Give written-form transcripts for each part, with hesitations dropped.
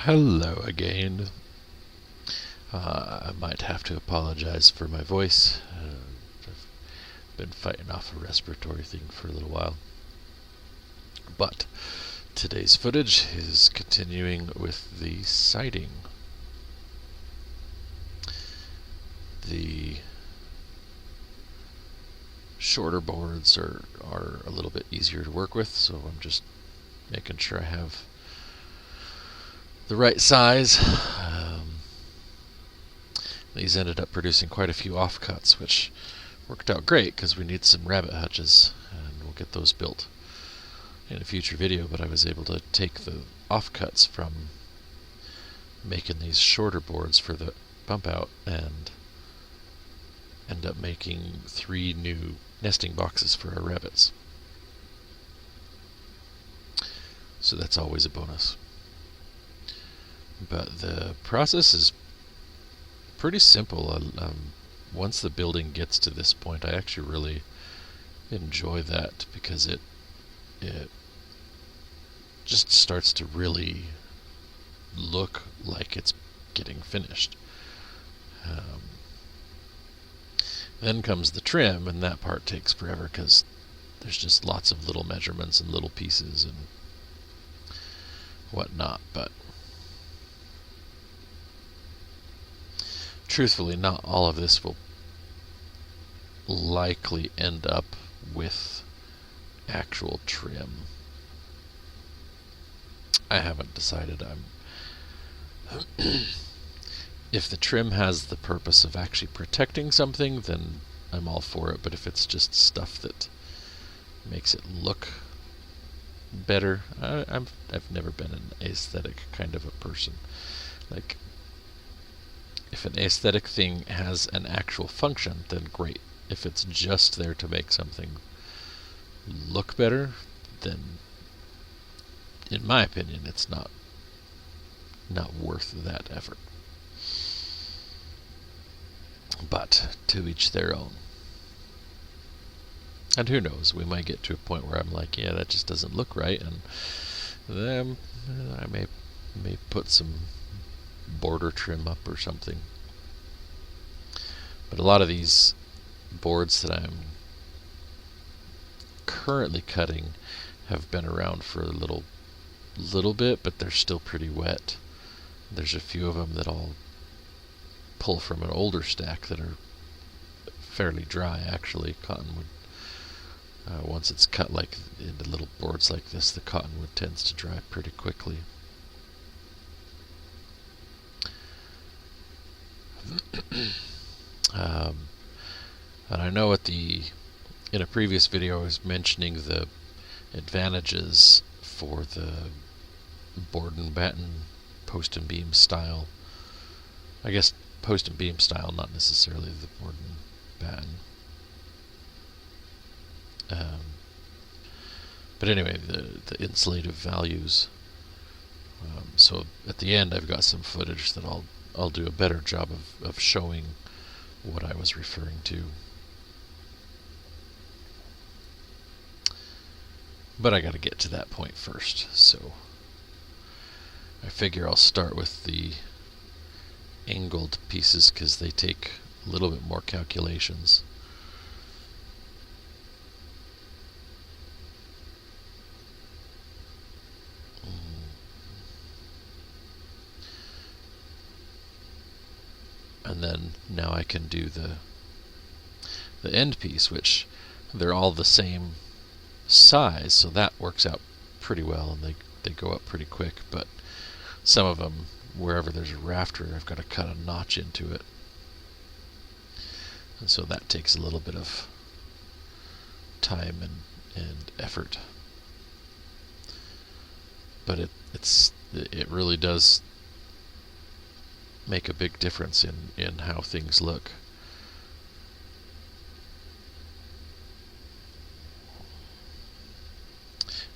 Hello again. I might have to apologize for my voice. I've been fighting off a respiratory thing for a little while. But today's footage is continuing with the siding. The shorter boards are a little bit easier to work with, so I'm just making sure I have the right size. These ended up producing quite a few offcuts, which worked out great because we need some rabbit hutches, and we'll get those built in a future video. But I was able to take the offcuts from making these shorter boards for the bump out and end up making 3 new nesting boxes for our rabbits. So that's always a bonus. But the process is pretty simple. Once the building gets to this point, I actually really enjoy that because it just starts to really look like it's getting finished. Then comes the trim, and that part takes forever because there's just lots of little measurements and little pieces and whatnot. But truthfully, not all of this will likely end up with actual trim. I haven't decided. If the trim has the purpose of actually protecting something, then I'm all for it. But if it's just stuff that makes it look better, I've never been an aesthetic kind of a person. Like, if an aesthetic thing has an actual function, then great. If it's just there to make something look better, then in my opinion it's not worth that effort. But to each their own. And who knows, we might get to a point where I'm like, yeah, that just doesn't look right, and then I may put some border trim up or something. But a lot of these boards that I'm currently cutting have been around for a little bit, but they're still pretty wet. There's a few of them that I'll pull from an older stack that are fairly dry, actually. Cottonwood, once it's cut like into little boards like this, the cottonwood tends to dry pretty quickly. And I know in a previous video I was mentioning the advantages for the board and batten post and beam style. I guess post and beam style, not necessarily the board and batten. But anyway, the insulative values. So at the end I've got some footage that I'll do a better job of showing what I was referring to. But I gotta get to that point first, so I figure I'll start with the angled pieces because they take a little bit more calculations. And then now I can do the end piece, which they're all the same size, so that works out pretty well, and they go up pretty quick. But some of them, wherever there's a rafter, I've got to cut a notch into it, and so that takes a little bit of time and effort. But it really does make a big difference in how things look.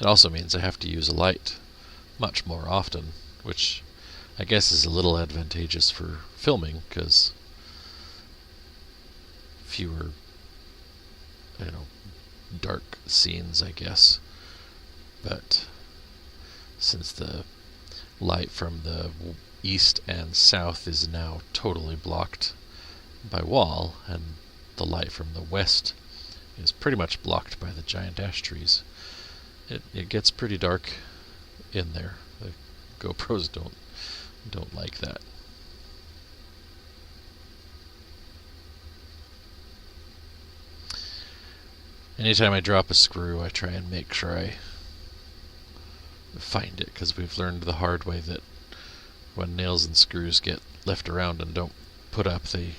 It also means I have to use a light much more often, which I guess is a little advantageous for filming because fewer, dark scenes, I guess. But since the light from the east and south is now totally blocked by wall, and the light from the west is pretty much blocked by the giant ash trees. It gets pretty dark in there. The GoPros don't like that. Anytime I drop a screw, I try and make sure I find it, because we've learned the hard way that when nails and screws get left around and don't put up, they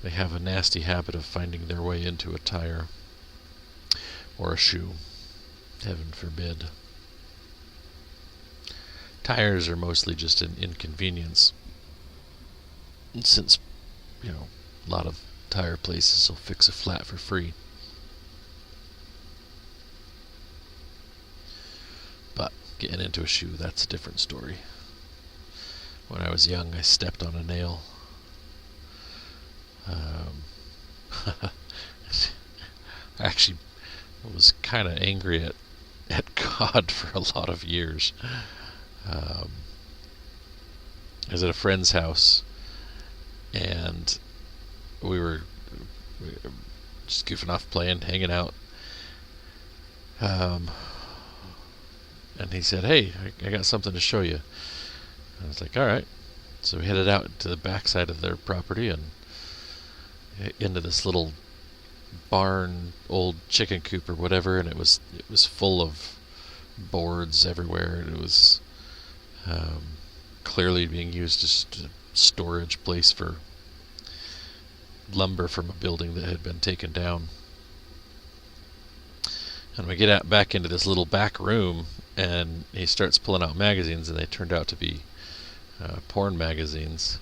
have a nasty habit of finding their way into a tire or a shoe. Heaven forbid. Tires are mostly just an inconvenience, since, a lot of tire places will fix a flat for free. But getting into a shoe, that's a different story. When I was young, I stepped on a nail. I actually was kind of angry at God for a lot of years. I was at a friend's house, and we were just goofing off, playing, hanging out. And he said, "Hey, I got something to show you." I was like, "All right." So we headed out to the backside of their property and into this little barn, old chicken coop or whatever, and it was full of boards everywhere. It was clearly being used as a storage place for lumber from a building that had been taken down. And we get back into this little back room, and he starts pulling out magazines, and they turned out to be porn magazines.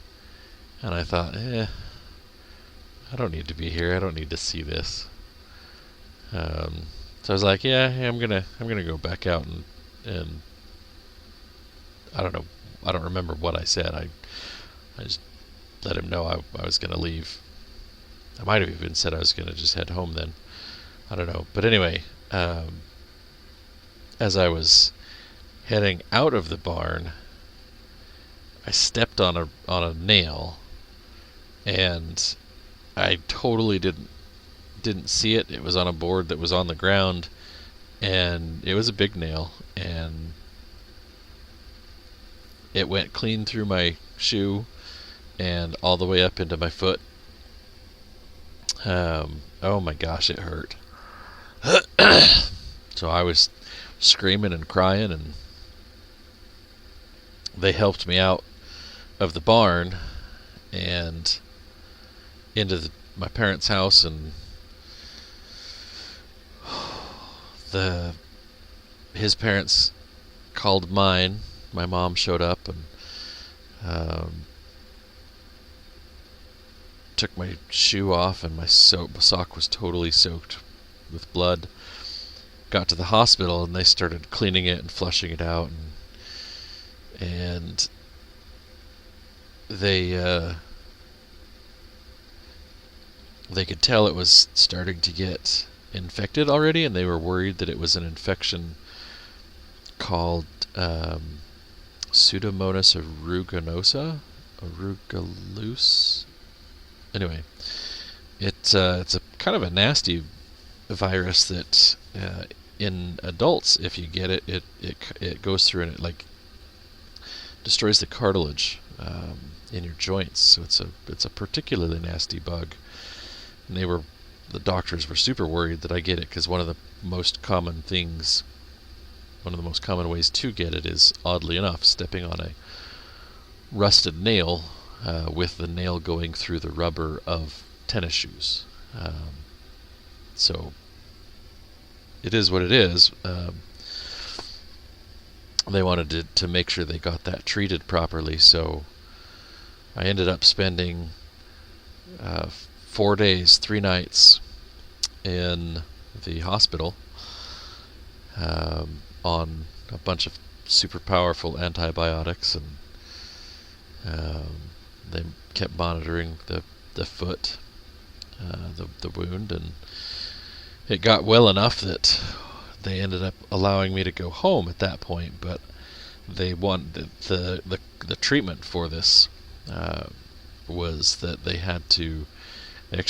And I thought, I don't need to be here. I don't need to see this. So I was like, I'm gonna go back out and I don't know. I don't remember what I said. I just let him know I was gonna leave. I might have even said I was gonna just head home then. I don't know. But anyway, as I was heading out of the barn, I stepped on a nail, and I totally didn't see it. It was on a board that was on the ground, and it was a big nail, and it went clean through my shoe and all the way up into my foot. Oh my gosh, it hurt. So I was screaming and crying, and they helped me out of the barn and into my parents' house, and his parents called mine. My mom showed up and took my shoe off, and my sock was totally soaked with blood. Got to the hospital, and they started cleaning it and flushing it out, and they could tell it was starting to get infected already, and they were worried that it was an infection called Pseudomonas arugalus. Anyway, it's a kind of a nasty virus that in adults, if you get it, it goes through and it like destroys the cartilage in your joints. So it's a particularly nasty bug. And the doctors were super worried that I get it, because one of the most common ways to get it is, oddly enough, stepping on a rusted nail with the nail going through the rubber of tennis shoes. So it is what it is. They wanted to make sure they got that treated properly, so I ended up spending 4 days, 3 nights in the hospital on a bunch of super powerful antibiotics, and they kept monitoring the foot, the wound, and it got well enough that they ended up allowing me to go home at that point. But they wanted the treatment for this was that they actually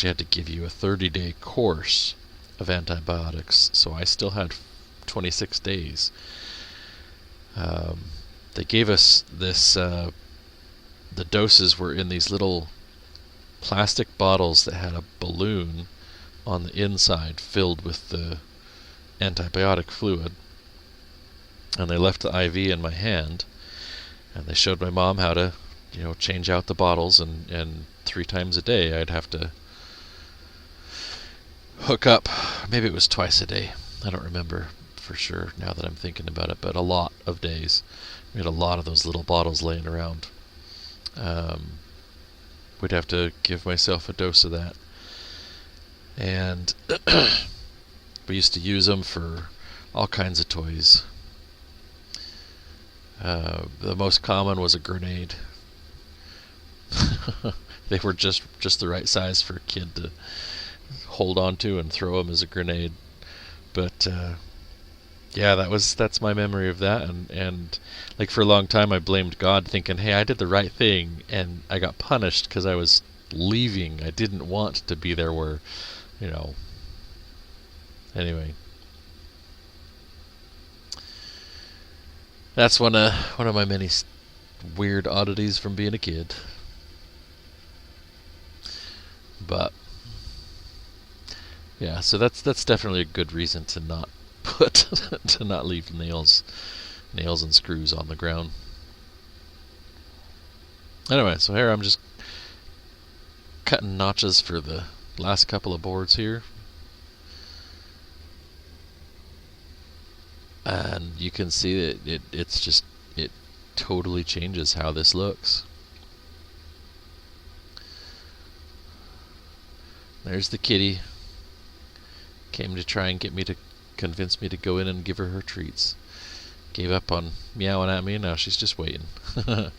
had to give you a 30-day course of antibiotics. So I still had 26 days. They gave us this. The doses were in these little plastic bottles that had a balloon on the inside filled with the antibiotic fluid, and they left the IV in my hand, and they showed my mom how to, change out the bottles, and 3 times a day I'd have to hook up. Maybe it was twice a day. I don't remember for sure now that I'm thinking about it, but a lot of days. We had a lot of those little bottles laying around. We'd have to give myself a dose of that. And we used to use them for all kinds of toys. The most common was a grenade. They were just the right size for a kid to hold on to and throw them as a grenade. But yeah, that's my memory of that. And like for a long time I blamed God, thinking, hey, I did the right thing, and I got punished because I was leaving. I didn't want to be there where, anyway. That's one of my many weird oddities from being a kid. But yeah, so that's definitely a good reason to not to not leave nails and screws on the ground. Anyway, so here I'm just cutting notches for the last couple of boards here. And you can see that it totally changes how this looks. There's the kitty. Came to try and get me to convince me to go in and give her treats. Gave up on meowing at me, and now she's just waiting. Now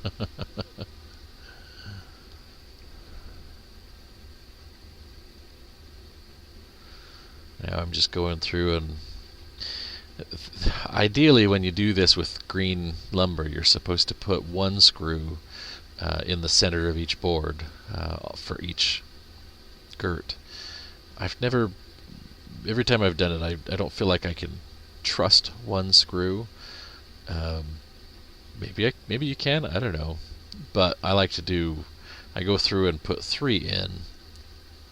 I'm just going through, and ideally when you do this with green lumber, you're supposed to put one screw in the center of each board for each girt. Every time I've done it, I don't feel like I can trust one screw. Maybe you can, I don't know. But I go through and put 3 in,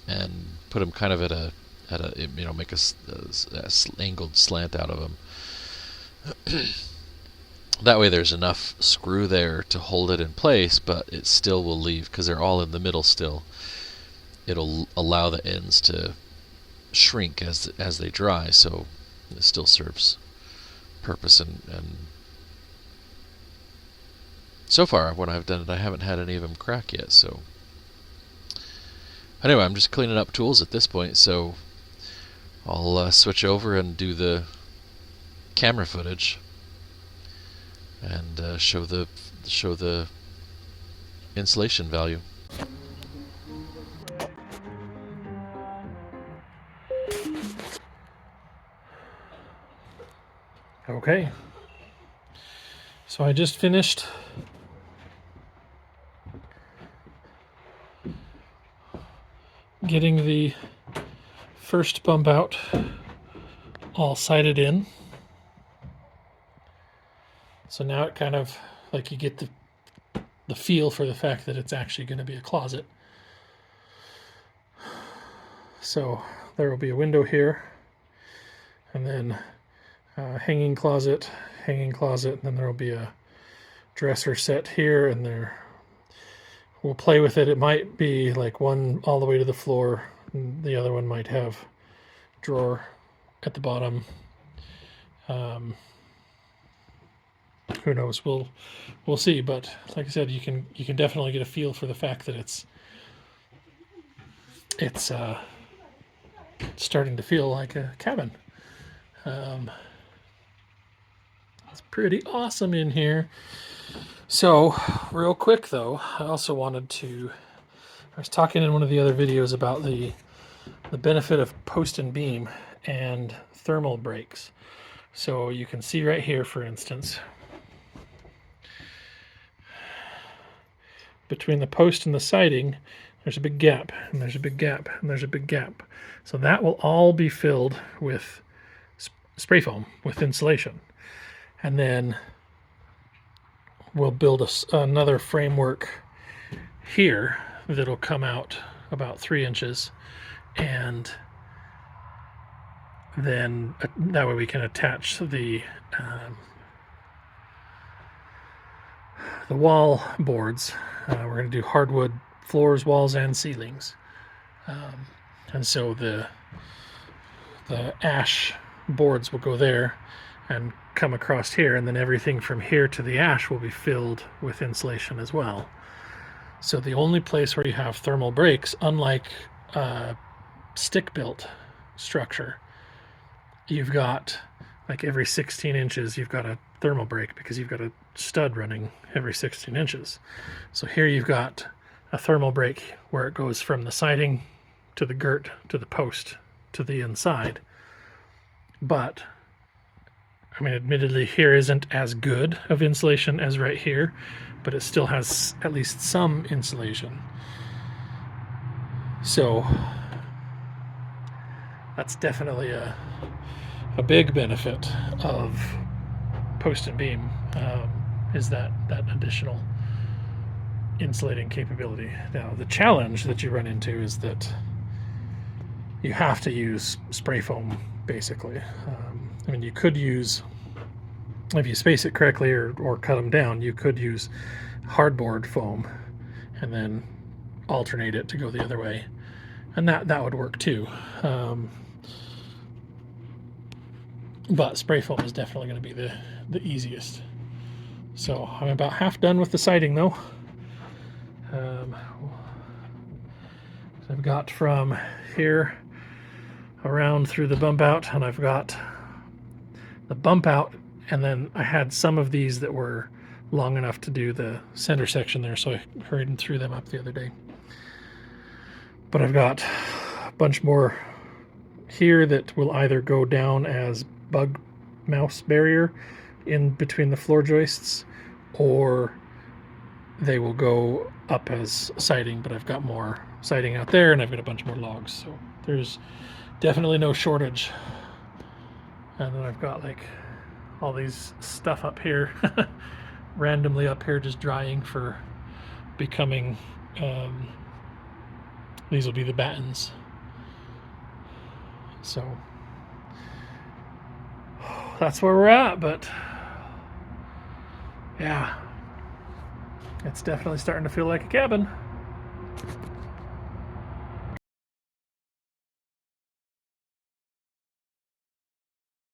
and put them kind of at a make a angled slant out of them. That way there's enough screw there to hold it in place, but it still will leave, because they're all in the middle still. It'll allow the ends to shrink as they dry, so it still serves purpose. And so far when I've done it, I haven't had any of them crack yet. So anyway, I'm just cleaning up tools at this point, so I'll switch over and do the camera footage and show the insulation value. Okay, so I just finished getting the first bump out all sighted in. So now it kind of, like, you get the feel for the fact that it's actually going to be a closet. So there will be a window here, and then hanging closet, and then there will be a dresser set here, and we'll play with it. It might be like one all the way to the floor, and the other one might have a drawer at the bottom. Who knows? We'll see. But like I said, you can definitely get a feel for the fact that it's starting to feel like a cabin. It's pretty awesome in here. So, real quick though, I also wanted to, I was talking in one of the other videos about the benefit of post and beam and thermal breaks. So you can see right here, for instance, between the post and the siding, there's a big gap, and there's a big gap, and there's a big gap. So that will all be filled with spray foam, with insulation. And then we'll build another framework here that'll come out about 3 inches, and then that way we can attach the wall boards. We're going to do hardwood floors, walls, and ceilings, and so the ash boards will go there and come across here, and then everything from here to the ash will be filled with insulation as well. So the only place where you have thermal breaks, unlike stick-built structure, you've got like every 16 inches you've got a thermal break because you've got a stud running every 16 inches. So here you've got a thermal break where it goes from the siding to the girt to the post to the inside. But I mean, admittedly, here isn't as good of insulation as right here, but it still has at least some insulation. So that's definitely a big benefit of post and beam, is that additional insulating capability. Now, the challenge that you run into is that you have to use spray foam, basically. I mean, you could use, if you space it correctly or cut them down, you could use hardboard foam and then alternate it to go the other way, and that would work too. But spray foam is definitely going to be the easiest. So I'm about half done with the siding though. I've got from here around through the bump out, and I've got the bump out, and then I had some of these that were long enough to do the center section there, so I hurried and threw them up the other day. But I've got a bunch more here that will either go down as bug mouse barrier in between the floor joists, or they will go up as siding, but I've got more siding out there, and I've got a bunch more logs, so there's definitely no shortage. And then I've got like all these stuff up here randomly up here just drying for becoming these will be the battens. So that's where we're at, but yeah, it's definitely starting to feel like a cabin.